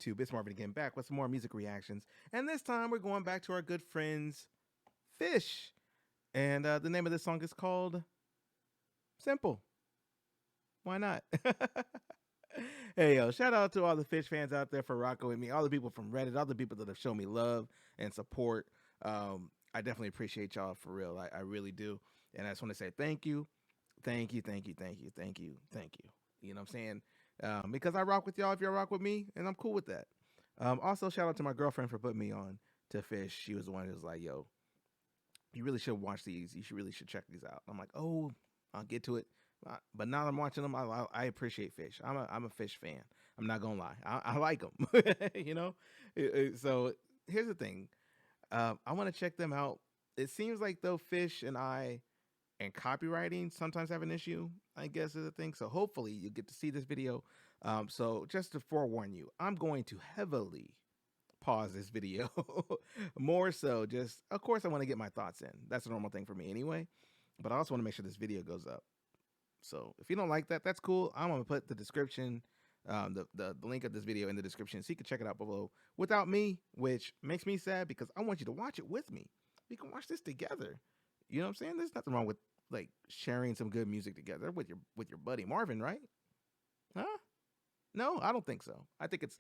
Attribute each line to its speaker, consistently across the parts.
Speaker 1: YouTube? It's Marvin again, back with some more music reactions. And this time we're going back to our good friends, Phish. And the name of this song is called Simple. Why not? Hey, yo, shout out to all the Phish fans out there for rocking with me, all the people from Reddit, all the people that have shown me love and support. I definitely appreciate y'all for real. I really do. And I just want to say thank you. Thank you, thank you, thank you, thank you, thank you. You know what I'm saying? Because I rock with y'all if y'all rock with me, and I'm cool with that. Also, shout out to my girlfriend for putting me on to Phish. She was the one who was like, yo, you really should watch these. You should really should check these out. I'm like, oh, I'll get to it. But now that I'm watching them, I appreciate Phish. I'm a Phish fan. I'm not gonna lie. I like them. You know. So here's the thing. I want to check them out. It seems like though Phish and copywriting sometimes have an issue. I guess is the thing. So hopefully you get to see this video. So just to forewarn you, I'm going to heavily pause this video. More so, just of course I want to get my thoughts in. That's a normal thing for me anyway. But I also want to make sure this video goes up. So if you don't like that, that's cool. I'm gonna put the description, the link of this video in the description, so you can check it out below without me, which makes me sad because I want you to watch it with me. We can watch this together. You know what I'm saying? There's nothing wrong with like sharing some good music together with your buddy Marvin, right? Huh? No, I don't think so. I think it's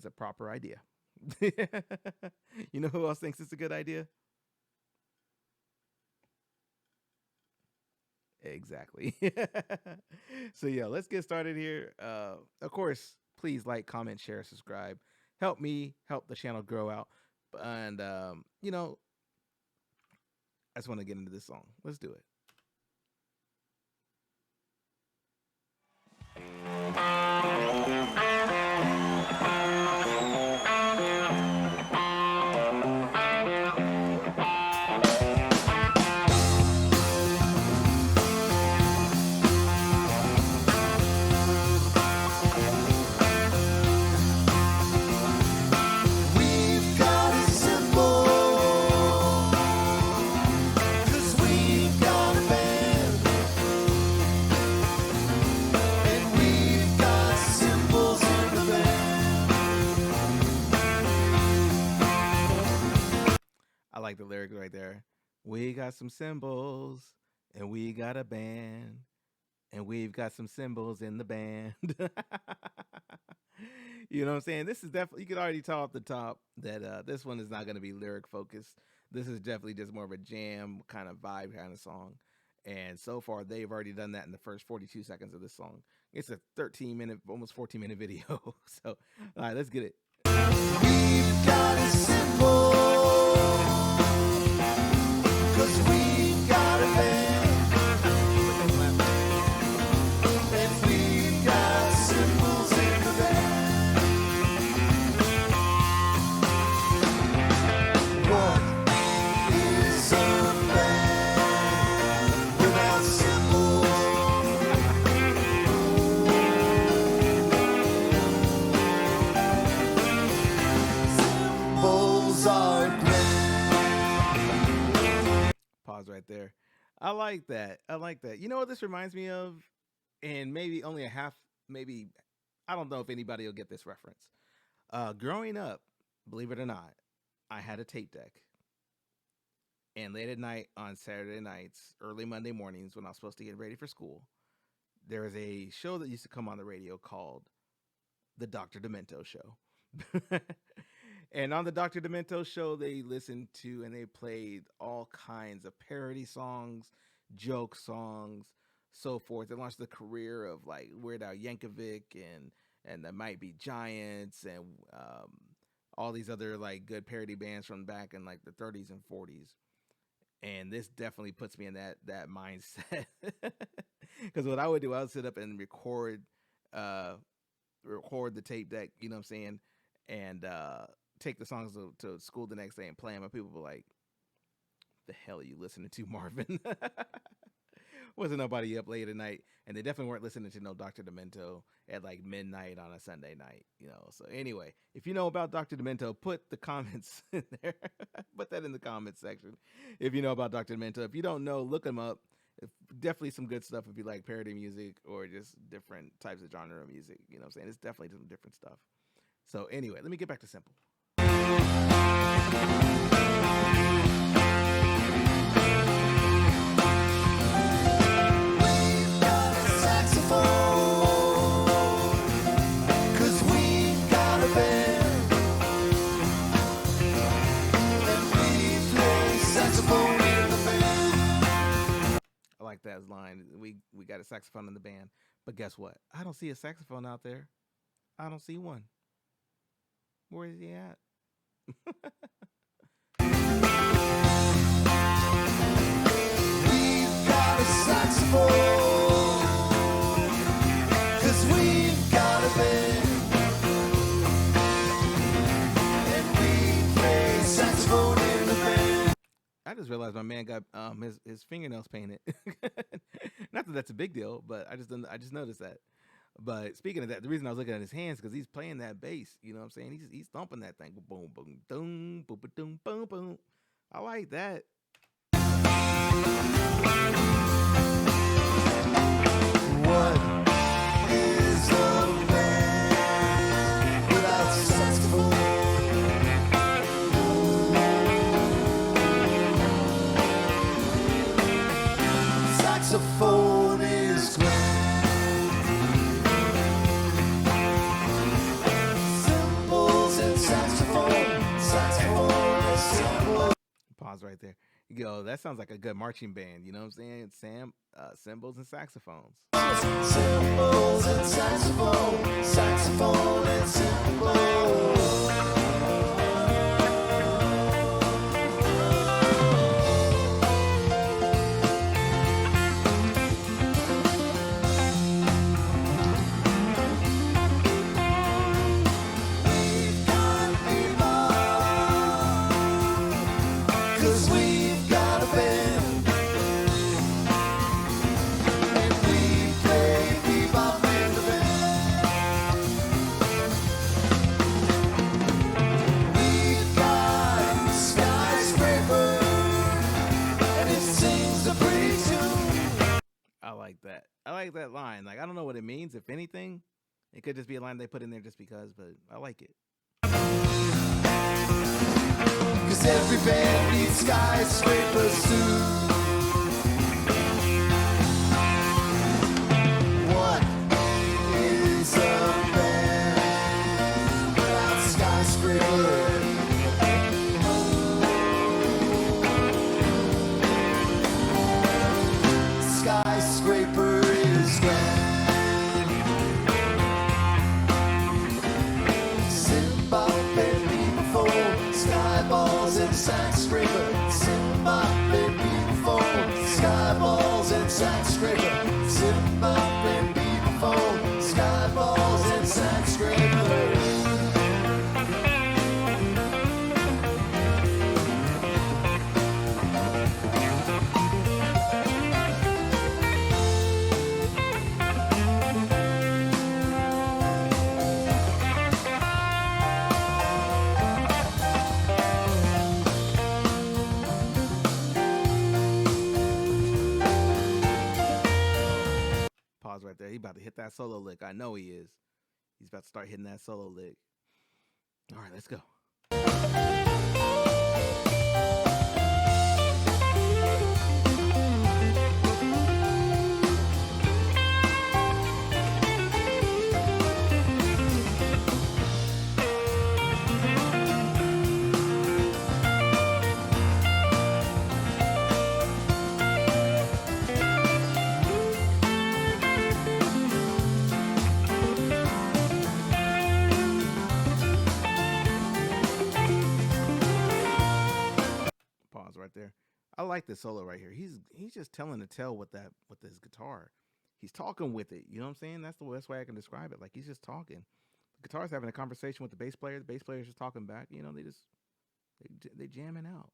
Speaker 1: a proper idea. You know who else thinks it's a good idea? Exactly. So yeah, let's get started here. Of course, please like, comment, share, subscribe. Help me help the channel grow out. And I just want to get into this song. Let's do it.
Speaker 2: We've got it simple, 'cause we've got a band, and we've got symbols in the band.
Speaker 1: I like the lyric right there. We got some symbols and we got a band and we've got some symbols in the band. You know what I'm saying? This is definitely, you can already tell off the top that this one is not going to be lyric focused. This is definitely just more of a jam kind of vibe kind of song. And so far, they've already done that in the first 42 seconds of this song. It's a 13-minute, almost 14-minute video. So, all right, let's get it.
Speaker 2: We've got it simple, 'cause we've got a band, and we've got symbols in the band. What is a band without symbols? Symbols are
Speaker 1: Pause right there. I like that. I like that. You know what this reminds me of? And maybe only a half, maybe, I don't know if anybody will get this reference. Growing up, believe it or not, I had a tape deck. And late at night on Saturday nights, early Monday mornings when I was supposed to get ready for school, there was a show that used to come on the radio called The Dr. Demento Show. And on the Dr. Demento show, they listened to and they played all kinds of parody songs, joke songs, so forth. They launched the career of like Weird Al Yankovic and the Might Be Giants and all these other like good parody bands from back in like the 30s and 40s. And this definitely puts me in that mindset. Because what I would do, I would sit up and record the tape deck, you know what I'm saying, and take the songs to school the next day and play them. And people were like, "The hell are you listening to, Marvin?" Wasn't nobody up late at night, and they definitely weren't listening to no Dr. Demento at like midnight on a Sunday night, you know. So anyway, if you know about Dr. Demento, put the comments in there. Put that in the comments section. If you know about Dr. Demento, if you don't know, look him up. Definitely some good stuff if you like parody music or just different types of genre of music. You know what I'm saying? It's definitely some different stuff. So anyway, let me get back to Simple. I like that line. We got a saxophone in the band, but guess what? I don't see a saxophone out there. I don't see one. Where is he at?
Speaker 2: We've got a saxophone, 'cause we've got a band, and we play saxophone in the band.
Speaker 1: I just realized my man got his fingernails painted. Not that that's a big deal, but I just noticed that. But speaking of that, the reason I was looking at his hands because he's playing that bass. You know what I'm saying? He's thumping that thing. Boom, boom, boom, boom, boom, boom, boom. I like that.
Speaker 2: What is a man without saxophone? Saxophone is grand. Cymbals and saxophone, saxophone and cymbals.
Speaker 1: Pause right there. Yo, that sounds like a good marching band. You know what I'm saying? Cymbals and saxophones.
Speaker 2: Cymbals and saxophone, saxophone and cymbals. We've got people, 'cause we've got a band, and we play bebop in the band. We've got skyscraper, and it sings a pretty tune.
Speaker 1: I like that. I like that line. Like, I don't know what it means. If anything, it could just be a line they put in there just because, but I like it.
Speaker 2: 'Cause every band needs skyscrapers too. What is a band without skyscrapers? Skyscraper is grand. Zimbabwe before skyballs and sax scraper. Zimbabwe before skyballs and sax scraper. Zimbabwe before skyballs and sax scraper.
Speaker 1: Pause right there. He about to hit that solo lick. I know he is. He's about to start hitting that solo lick. All right, let's go. Pause right there. I like this solo right here. He's just telling the tale with his guitar. He's talking with it. You know what I'm saying? That's the best way I can describe it. Like he's just talking. The guitar's having a conversation with the bass player. The bass player's just talking back. You know, they jamming out.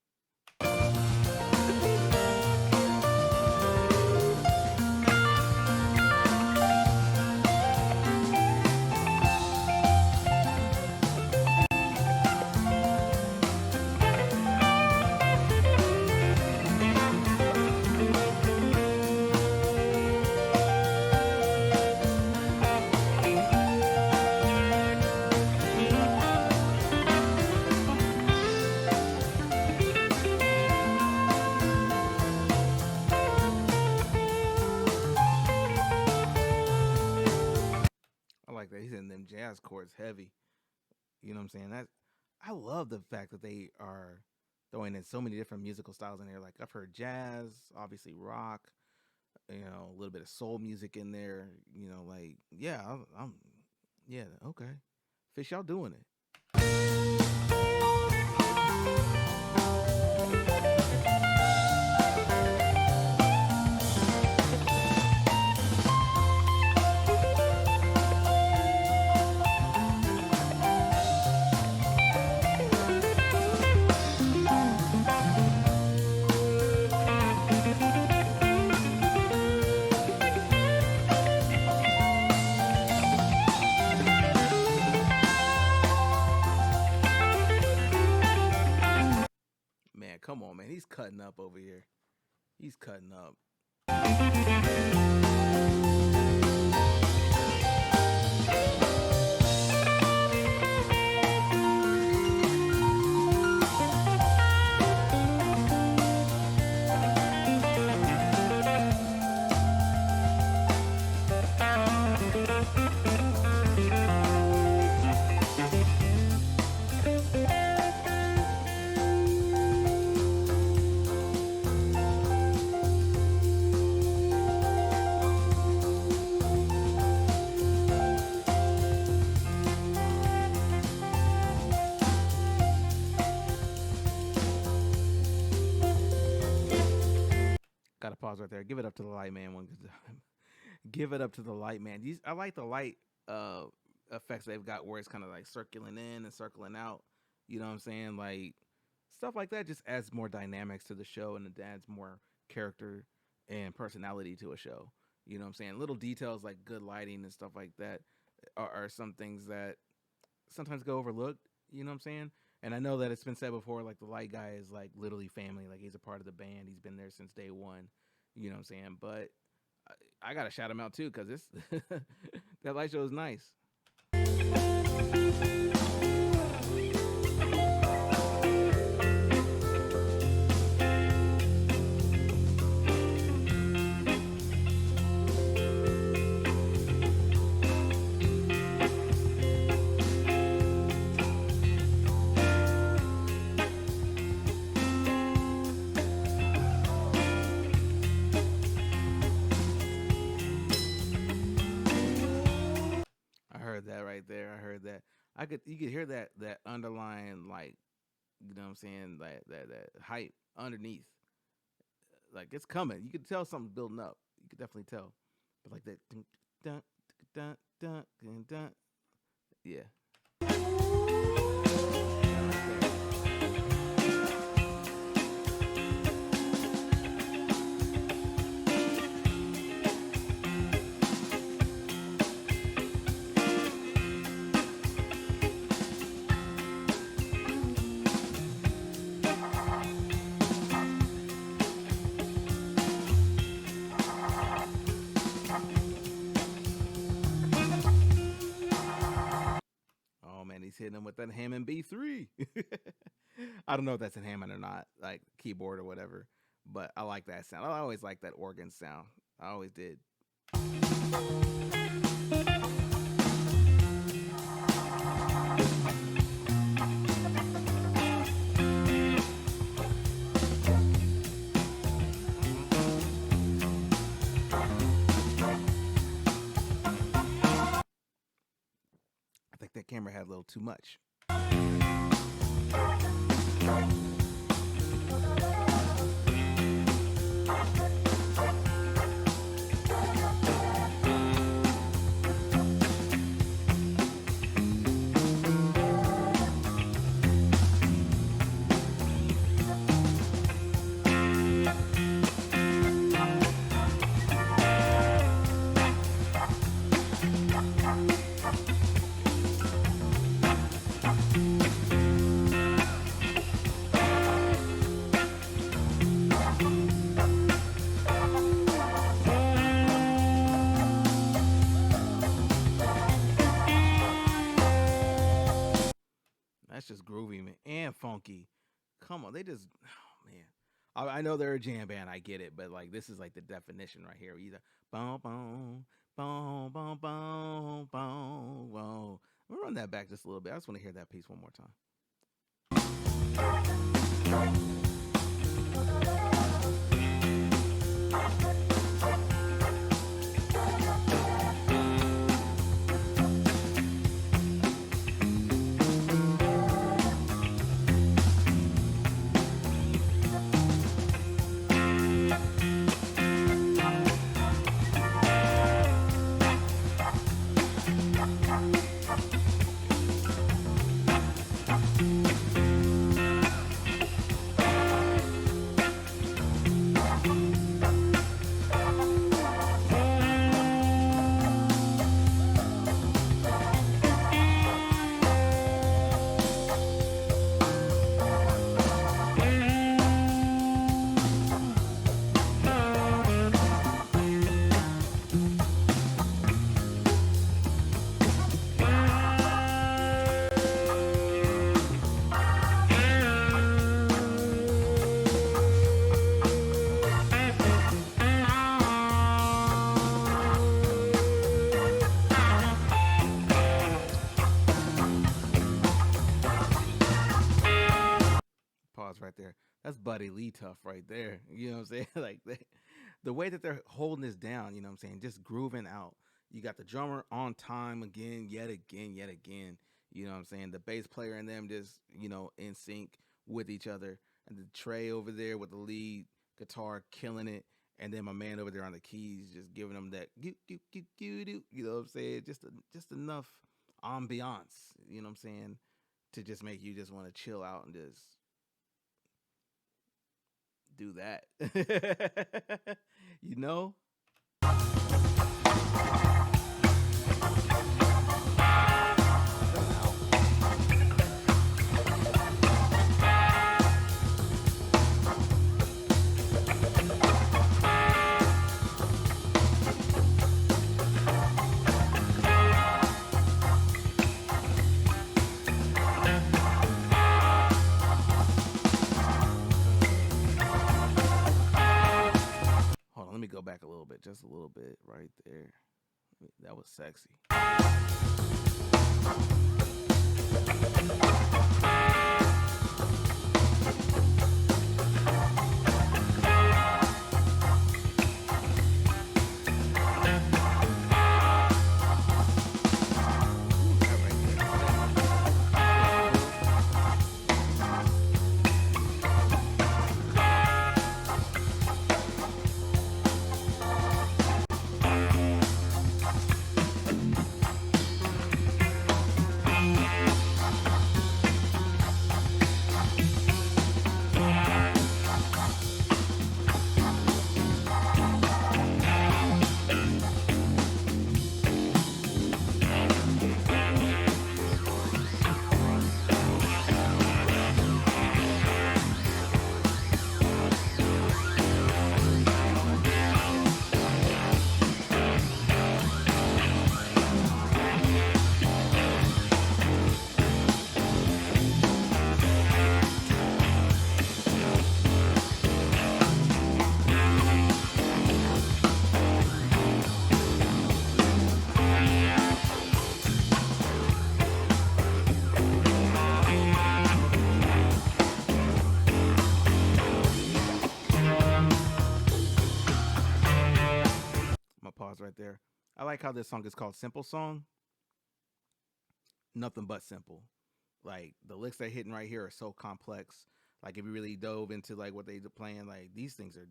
Speaker 1: them jazz chords heavy. You know what I'm saying? That I love the fact that they are throwing in so many different musical styles in there. Like I've heard jazz, obviously rock, a little bit of soul music in there. Like yeah, I'm yeah, okay. Fish, y'all doing it. Man, come on, man. He's cutting up over here. He's cutting up. Got to pause right there. Give it up to the light man one good time. Give it up to the light man. I like the light effects they've got where it's kind of like circling in and circling out. You know what I'm saying? Like stuff like that just adds more dynamics to the show and it adds more character and personality to a show. You know what I'm saying? Little details like good lighting and stuff like that are some things that sometimes go overlooked. You know what I'm saying? And I know that it's been said before, like the light guy is like literally family. Like he's a part of the band. He's been there since day one. You know what I'm saying? But I gotta shout him out too because this that light show is nice. I heard that right there. I heard that. You could hear that underlying like you know what I'm saying that hype underneath. Like it's coming. You could tell something's building up. You could definitely tell. But like that dun, dun, dun, dun, dun, dun. Yeah. Oh man, he's hitting him with that Hammond B3. I don't know if that's a Hammond or not, like keyboard or whatever. But I like that sound. I always like that organ sound. I always did. I think that camera had a little too much. That's just groovy man, and funky. Come on, they just oh man. I know they're a jam band, I get it, but like this is like the definition right here. Either boom boom Boom, boom, boom, boom, boom. We'll run that back just a little bit. I just want to hear that piece one more time. Pause right there. That's Buddy Lee tough right there. You know what I'm saying? Like the way that they're holding this down, you know what I'm saying? Just grooving out. You got the drummer on time again, yet again, yet again. You know what I'm saying? The bass player and them just, in sync with each other. And the Trey over there with the lead guitar killing it. And then my man over there on the keys just giving them that you know what I'm saying? Just enough ambiance, you know what I'm saying? To just make you just want to chill out and just do that. you know? Hold on, let me go back a little bit, just a little bit right there. That was sexy. That right I'm gonna pause right there. I like how this song is called Simple Song. Nothing but simple. Like the licks they're hitting right here are so complex. Like if you really dove into like what they're playing, like these things are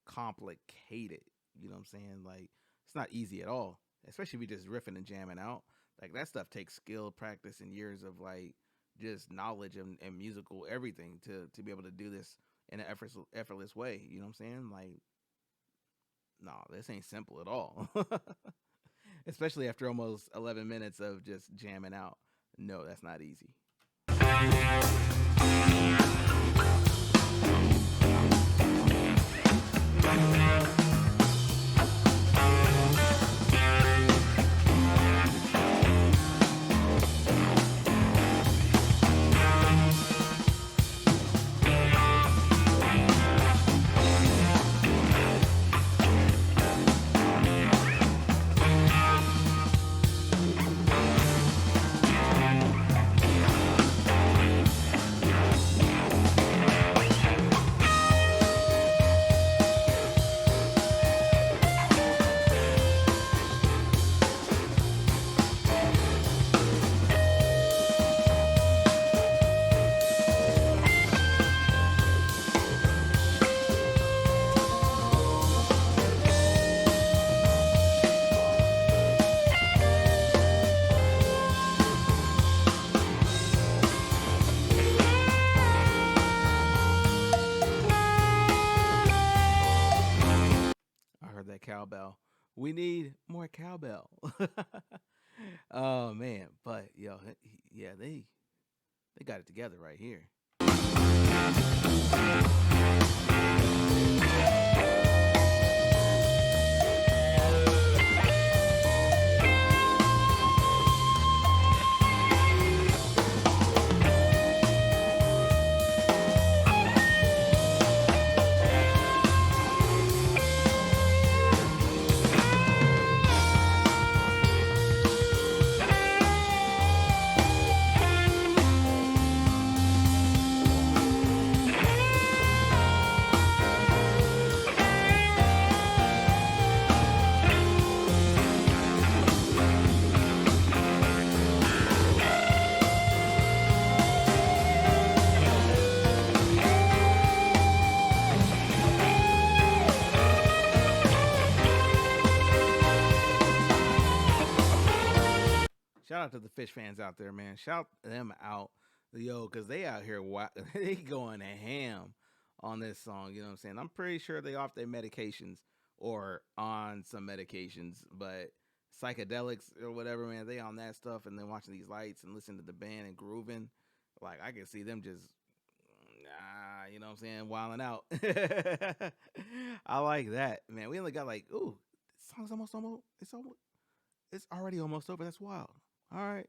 Speaker 1: complicated. You know what I'm saying? Like it's not easy at all. Especially if you're just riffing and jamming out. Like that stuff takes skill, practice, and years of like just knowledge and musical everything to be able to do this in an effortless way. You know what I'm saying? Like, no, this ain't simple at all. Especially after almost 11 minutes of just jamming out. No, that's not easy. cowbell. We need more cowbell. Oh man, but yo, yeah, they got it together right here. Shout out to the Fish fans out there, man. Shout them out, yo, because they out here, they going ham on this song. You know what I'm saying? I'm pretty sure they off their medications or on some medications, but psychedelics or whatever, man, they on that stuff and then watching these lights and listening to the band and grooving. Like I can see them just, you know what I'm saying, wilding out. I like that, man. We only got like, ooh, this song's it's already almost over. That's wild. All right.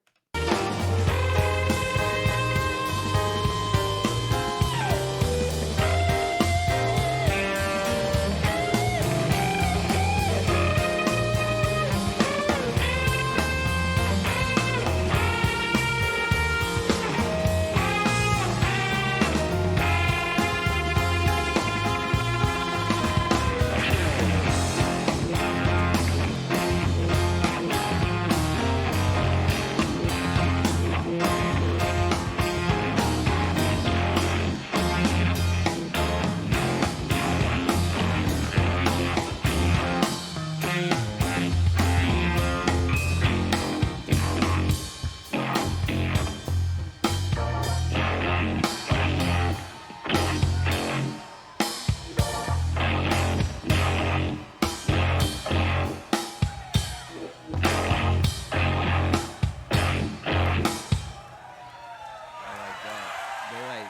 Speaker 1: I like that. They like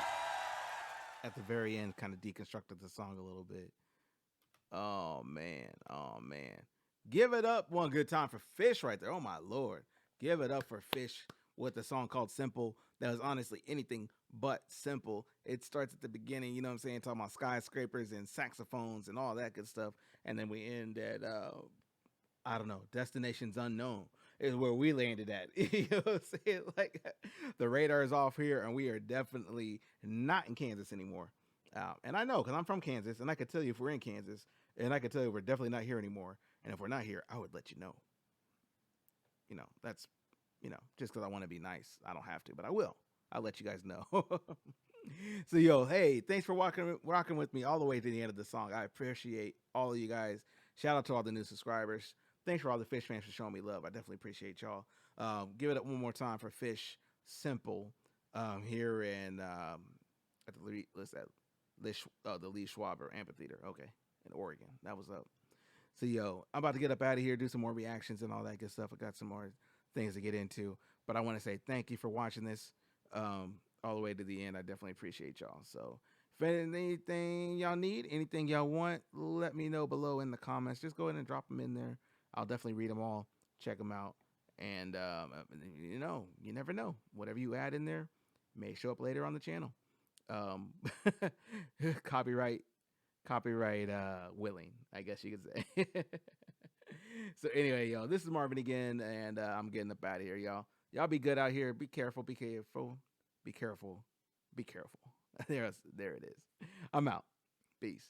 Speaker 1: at the very end kind of deconstructed the song a little bit. Oh man, oh man. Give it up one good time for Fish right there. Oh my lord. Give it up for Fish with a song called Simple. That was honestly anything but simple. It starts at the beginning, you know what I'm saying, talking about skyscrapers and saxophones and all that good stuff. And then we end at I don't know, destinations unknown is where we landed at. You know what I'm saying? Like the radar is off here, and we are definitely not in Kansas anymore. And I know because I'm from Kansas, and I could tell you if we're in Kansas, and I could tell you we're definitely not here anymore. And if we're not here, I would let you know. You know, that's just because I want to be nice. I don't have to, but I will. I'll let you guys know. So yo, hey, thanks for rocking with me all the way to the end of the song. I appreciate all of you guys. Shout out to all the new subscribers. Thanks for all the Fish fans for showing me love. I definitely appreciate y'all. Give it up one more time for Fish Simple here in at the Lee Schwaber Amphitheater. Okay, in Oregon. That was up. So yo, I'm about to get up out of here, do some more reactions and all that good stuff. I got some more things to get into, but I want to say thank you for watching this all the way to the end. I definitely appreciate y'all. So if anything y'all need, anything y'all want, let me know below in the comments. Just go ahead and drop them in there. I'll definitely read them all, check them out, and you never know. Whatever you add in there may show up later on the channel. Um, copyright willing, I guess you could say. So anyway, y'all, this is Marvin again, and I'm getting up out of here, y'all. Y'all be good out here. Be careful. Be careful. Be careful. Be careful. There it is. I'm out. Peace.